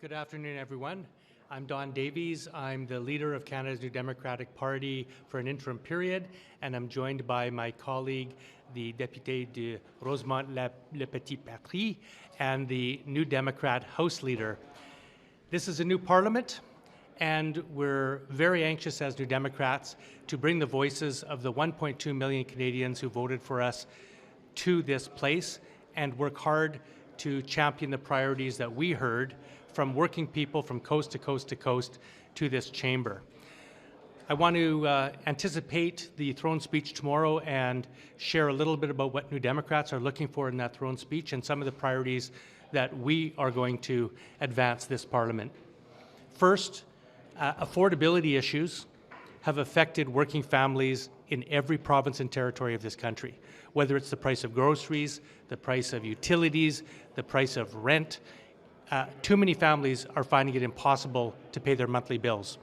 Good afternoon, everyone. I'm Don Davies. I'm the leader of Canada's New Democratic Party for an interim period, and I'm joined by my colleague, the député de Rosemont-le Petit-Patry, and the New Democrat House Leader. This is a new Parliament, and we're very anxious as New Democrats to bring the voices of the 1.2 million Canadians who voted for us to this place and work hard to champion the priorities that we heard from working people from coast to coast to coast to this chamber. I want to anticipate the throne speech tomorrow and share a little bit about what New Democrats are looking for in that throne speech and some of the priorities that we are going to advance this Parliament. First, affordability issues have affected working families in every province and territory of this country, whether it's the price of groceries, the price of utilities, the price of rent. Too many families are finding it impossible to pay their monthly bills.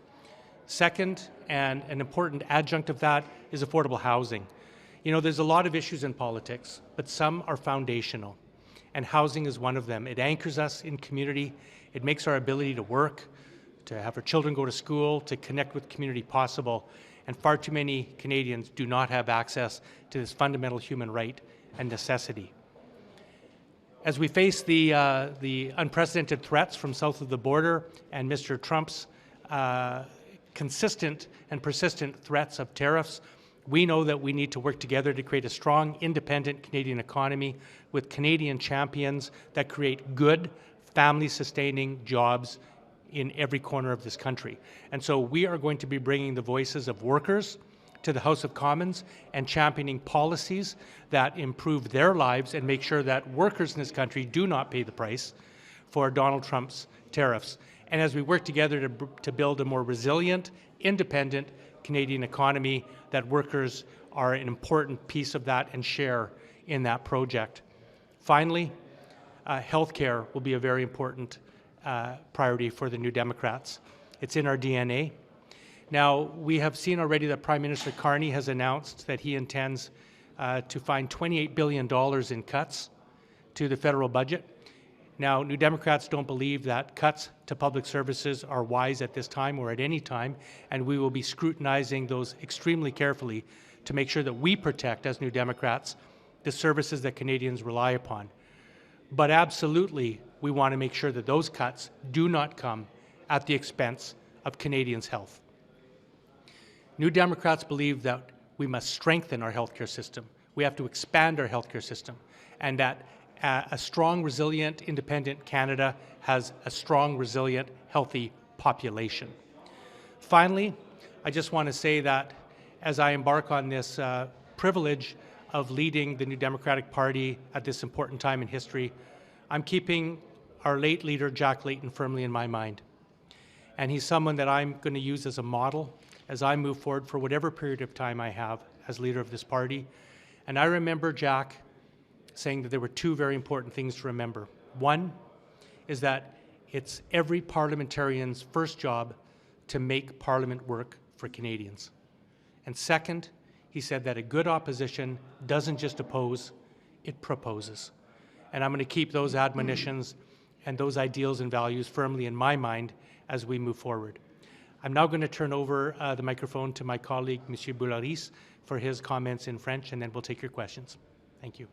Second, and an important adjunct of that, is affordable housing. You know, there's a lot of issues in politics, but some are foundational, and housing is one of them. It anchors us in community. It makes our ability to work, to have our children go to school, to connect with community possible, and far too many Canadians do not have access to this fundamental human right and necessity. As we face the unprecedented threats from south of the border and Mr. Trump's consistent and persistent threats of tariffs, we know that we need to work together to create a strong, independent Canadian economy with Canadian champions that create good, family-sustaining jobs in every corner of this country. And so we are going to be bringing the voices of workers to the House of Commons and championing policies that improve their lives and make sure that workers in this country do not pay the price for Donald Trump's tariffs. And as we work together to build a more resilient, independent Canadian economy, that workers are an important piece of that and share in that project. Finally, healthcare will be a very important priority for the New Democrats. It's in our DNA. Now, we have seen already that Prime Minister Carney has announced that he intends to find $28 billion in cuts to the federal budget. Now, New Democrats don't believe that cuts to public services are wise at this time or at any time, and we will be scrutinizing those extremely carefully to make sure that we protect, as New Democrats, the services that Canadians rely upon. But absolutely, we want to make sure that those cuts do not come at the expense of Canadians' health. New Democrats believe that we must strengthen our healthcare system. We have to expand our healthcare system, and that a strong, resilient, independent Canada has a strong, resilient, healthy population. Finally, I just want to say that as I embark on this privilege of leading the New Democratic Party at this important time in history, I'm keeping our late leader, Jack Layton, firmly in my mind. And he's someone that I'm going to use as a model as I move forward for whatever period of time I have as leader of this party. And I remember Jack saying that there were two very important things to remember. One is that it's every parliamentarian's first job to make Parliament work for Canadians. And second, he said that a good opposition doesn't just oppose, it proposes. And I'm going to keep those admonitions and those ideals and values firmly in my mind as we move forward. I'm now going to turn over the microphone to my colleague, Monsieur Boulerice, for his comments in French, and then we'll take your questions. Thank you.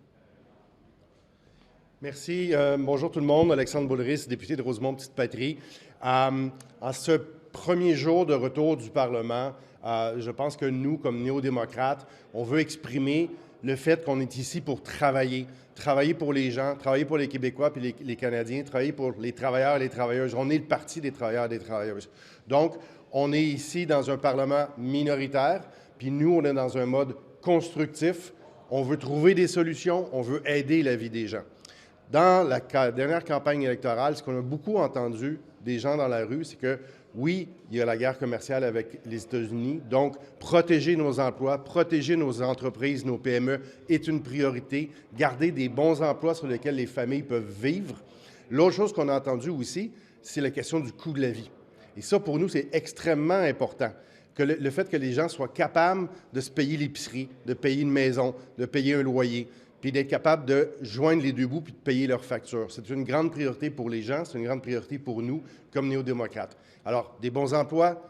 Merci. Bonjour tout le monde. Alexandre Boulerice, député de Rosemont-Petite-Patry. En ce premier jour de retour du Parlement, je pense que nous, comme néo-démocrates, on veut exprimer le fait qu'on est ici pour travailler. Travailler pour les gens, travailler pour les Québécois puis les Canadiens, travailler pour les travailleurs et les travailleuses. On est le parti des travailleurs et des travailleuses. Donc, on est ici dans un Parlement minoritaire, puis nous, on est dans un mode constructif. On veut trouver des solutions, on veut aider la vie des gens. Dans la dernière campagne électorale, ce qu'on a beaucoup entendu des gens dans la rue, c'est que oui, il y a la guerre commerciale avec les États-Unis, donc protéger nos emplois, protéger nos entreprises, nos PME est une priorité. Garder des bons emplois sur lesquels les familles peuvent vivre. L'autre chose qu'on a entendue aussi, c'est la question du coût de la vie. Et ça, pour nous, c'est extrêmement important. Que le fait que les gens soient capables de se payer l'épicerie, de payer une maison, de payer un loyer, puis d'être capable de joindre les deux bouts puis de payer leurs factures. C'est une grande priorité pour les gens, c'est une grande priorité pour nous comme néo-démocrates. Alors, des bons emplois,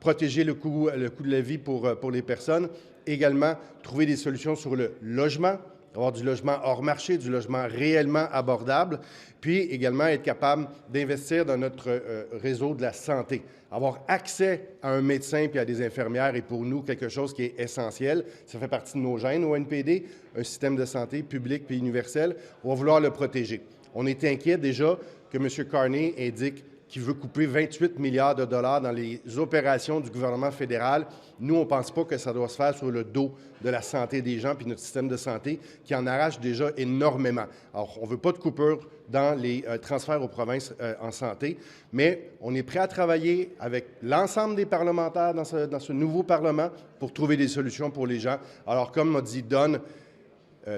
protéger le coût de la vie pour les personnes, également trouver des solutions sur le logement, avoir du logement hors marché, du logement réellement abordable, puis également être capable d'investir dans notre réseau de la santé. Avoir accès à un médecin puis à des infirmières est pour nous quelque chose qui est essentiel. Ça fait partie de nos gènes au NPD, un système de santé public puis universel. On va vouloir le protéger. On est inquiet déjà que M. Carney indique qu'il veut couper 28 milliards de dollars dans les opérations du gouvernement fédéral. Nous, on ne pense pas que ça doit se faire sur le dos de la santé des gens puis notre système de santé qui en arrache déjà énormément. Alors, on ne veut pas de coupure dans les transferts aux provinces en santé, mais on est prêt à travailler avec l'ensemble des parlementaires dans ce nouveau Parlement pour trouver des solutions pour les gens. Alors, comme m'a dit Don,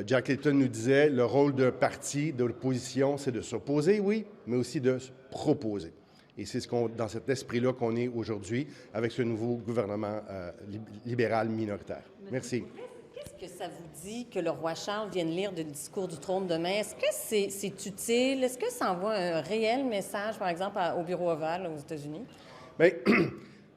Jack Layton nous disait, le rôle d'un parti, de l'opposition, c'est de s'opposer, oui, mais aussi de se proposer. Et c'est dans cet esprit-là qu'on est aujourd'hui avec ce nouveau gouvernement libéral minoritaire. Merci. Qu'est-ce que ça vous dit que le roi Charles vienne lire le discours du trône demain? Est-ce que c'est utile? Est-ce que ça envoie un réel message, par exemple, au Bureau ovale aux États-Unis? Bien,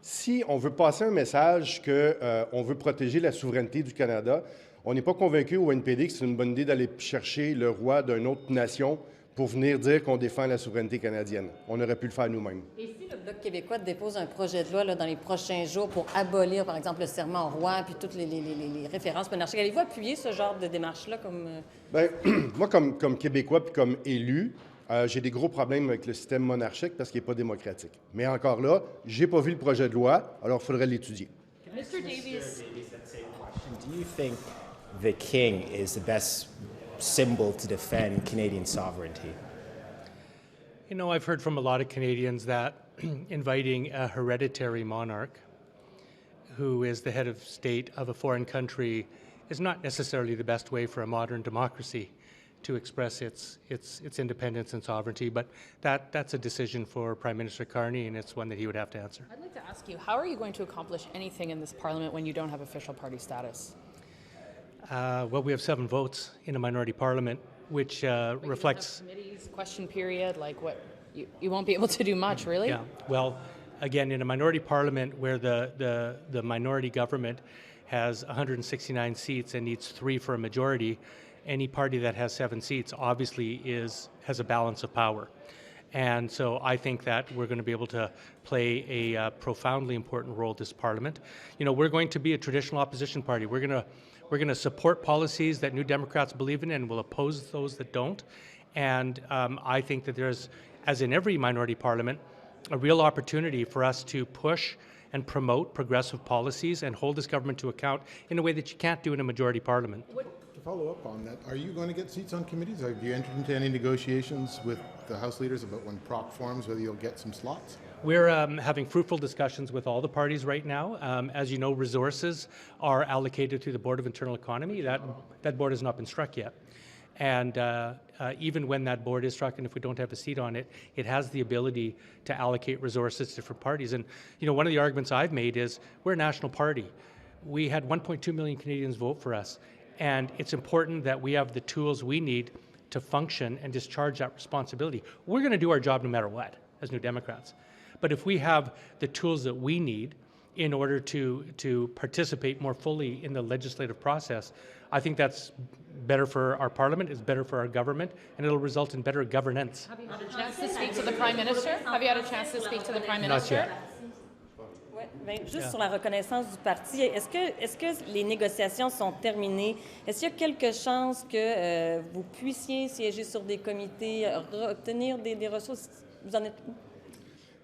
si on veut passer un message qu'on veut protéger la souveraineté du Canada, on n'est pas convaincu au NPD que c'est une bonne idée d'aller chercher le roi d'une autre nation pour venir dire qu'on défend la souveraineté canadienne. On aurait pu le faire nous-mêmes. Et si le Bloc québécois dépose un projet de loi dans les prochains jours pour abolir, par exemple, le serment au roi puis toutes les références monarchiques, allez-vous appuyer ce genre de démarche-là comme... Bien, moi, comme Québécois puis comme élu, j'ai des gros problèmes avec le système monarchique parce qu'il n'est pas démocratique. Mais encore là, je n'ai pas vu le projet de loi, alors il faudrait l'étudier. Mr. Davies, do you think the king is the best symbol to defend Canadian sovereignty? You know, I've heard from a lot of Canadians that inviting a hereditary monarch who is the head of state of a foreign country is not necessarily the best way for a modern democracy to express its independence and sovereignty, but that's a decision for Prime Minister Carney, and it's one that he would have to answer. I'd like to ask you, how are you going to accomplish anything in this parliament when you don't have official party status? Well, we have 7 votes in a minority parliament, which reflects... Committees, question period, like what? You won't be able to do much, really? Yeah, well, again, in a minority parliament where the minority government has 169 seats and needs 3 for a majority, any party that has 7 seats obviously has a balance of power. And so I think that we're going to be able to play a profoundly important role this parliament. You know, we're going to be a traditional opposition party. We're going to support policies that New Democrats believe in and will oppose those that don't. And I think that there's, as in every minority parliament, a real opportunity for us to push and promote progressive policies and hold this government to account in a way that you can't do in a majority parliament. To follow up on that, are you going to get seats on committees? Have you entered into any negotiations with the House leaders about when proc forms, whether you'll get some slots? We're having fruitful discussions with all the parties right now. As you know, resources are allocated to the Board of Internal Economy. That board has not been struck yet. And even when that board is struck, and if we don't have a seat on it, it has the ability to allocate resources to different parties. And, you know, one of the arguments I've made is we're a national party. We had 1.2 million Canadians vote for us. And it's important that we have the tools we need to function and discharge that responsibility. We're going to do our job no matter what, as New Democrats. But if we have the tools that we need in order to participate more fully in the legislative process, I think that's better for our parliament, it's better for our government, and it'll result in better governance. Have you had a chance to speak to the Prime Minister? Have you had a chance to speak to the Prime Not Minister? yet. Oui, bien, juste sur la reconnaissance du parti, est-ce que les négociations sont terminées? Est-ce qu'il y a quelque chance que vous puissiez siéger sur des comités, obtenir des ressources? Vous en êtes où?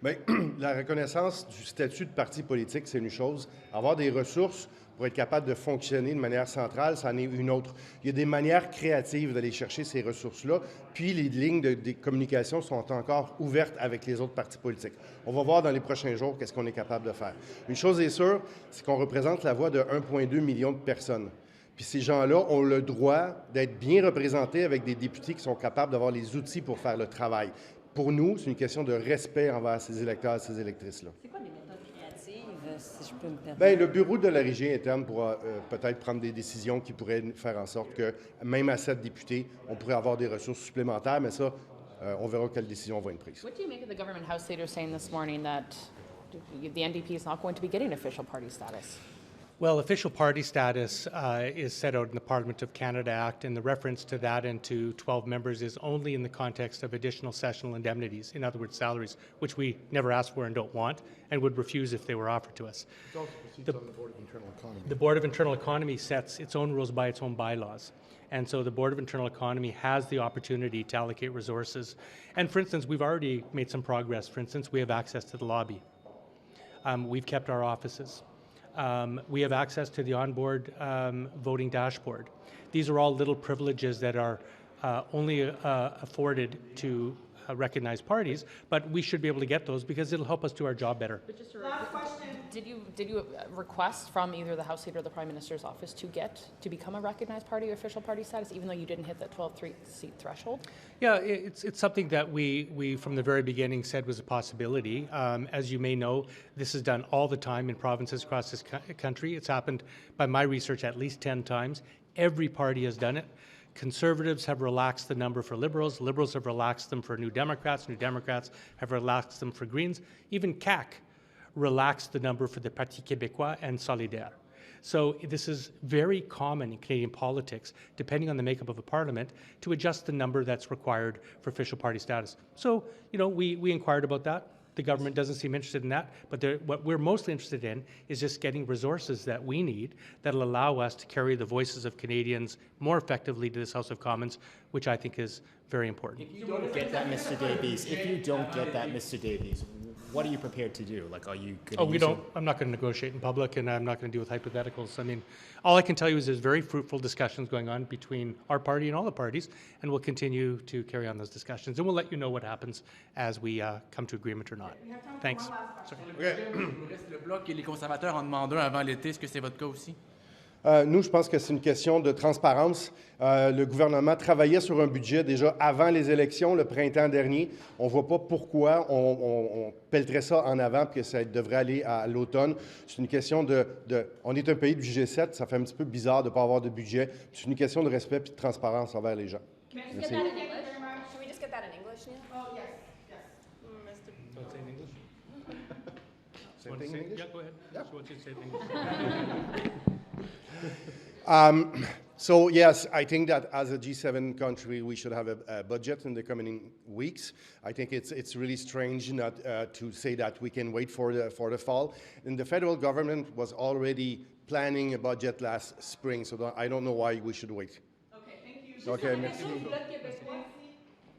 Bien, la reconnaissance du statut de parti politique, c'est une chose. Avoir des ressources pour être capable de fonctionner de manière centrale, c'en est une autre. Il y a des manières créatives d'aller chercher ces ressources-là, puis les lignes de communication sont encore ouvertes avec les autres partis politiques. On va voir dans les prochains jours qu'est-ce qu'on est capable de faire. Une chose est sûre, c'est qu'on représente la voix de 1,2 million de personnes. Puis ces gens-là ont le droit d'être bien représentés avec des députés qui sont capables d'avoir les outils pour faire le travail. Pour nous, c'est une question de respect envers ces électeurs et ces électrices-là. C'est quoi les méthodes créatives si je peux me permettre. Bien, le bureau de la régie interne pourra peut-être prendre des décisions qui pourraient faire en sorte que, même à 7 députés, on pourrait avoir des ressources supplémentaires, mais ça, on verra quelles décisions vont être prises. What do you make of the government House leader saying this morning that the NDP is not going to be getting official party status? Well, official party status is set out in the Parliament of Canada Act, and the reference to that and to 12 members is only in the context of additional sessional indemnities, in other words, salaries, which we never asked for and don't want, and would refuse if they were offered to us. It's also seats on the Board of Internal Economy. The Board of Internal Economy sets its own rules by its own bylaws. And so the Board of Internal Economy has the opportunity to allocate resources. And for instance, we've already made some progress. For instance, we have access to the lobby. We've kept our offices. We have access to the onboard voting dashboard. These are all little privileges that are only afforded to recognized parties, but we should be able to get those because it'll help us do our job better. But just did you request from either the House Leader or the Prime Minister's office to become a recognized party or official party status, even though you didn't hit that 12-seat threshold? Yeah, it's something that we from the very beginning said was a possibility. As you may know, this is done all the time in provinces across this country. It's happened, by my research, at least 10 times. Every party has done it. Conservatives have relaxed the number for Liberals. Liberals have relaxed them for New Democrats. New Democrats have relaxed them for Greens. Even CAQ relaxed the number for the Parti Québécois and Solidaire. So this is very common in Canadian politics, depending on the makeup of a parliament, to adjust the number that's required for official party status. So, you know, we inquired about that. The government doesn't seem interested in that, but what we're mostly interested in is just getting resources that we need that'll allow us to carry the voices of Canadians more effectively to this House of Commons, which I think is very important. If you don't get that, Mr. Davies, what are you prepared to do? Like, are you going to I'm not going to negotiate in public, and I'm not going to deal with hypotheticals. I mean, all I can tell you is there's very fruitful discussions going on between our party and all the parties, and we'll continue to carry on those discussions, and we'll let you know what happens as we come to agreement or not. Thanks. Le Bloc et les conservateurs en demandent un avant l'été. Est-ce que c'est votre cas aussi? Nous, je pense que c'est une question de transparence. Le gouvernement travaillait sur un budget déjà avant les élections, le printemps dernier. On ne voit pas pourquoi on pelleterait ça en avant et que ça devrait aller à l'automne. C'est une question on est un pays du G7, ça fait un petit peu bizarre de ne pas avoir de budget. C'est une question de respect et de transparence envers les gens. Can we just get that in English? Should we just get that in English, Neil? Oh, yes, yes. Want to say it in English? Same thing in English? Yeah, go ahead. Yeah. She wants you to say it in English. So yes, I think that as a G7 country, we should have a budget in the coming weeks. I think it's really strange not to say that we can wait for the fall. And the federal government was already planning a budget last spring, so I don't know why we should wait. Okay, thank you. Okay, merci.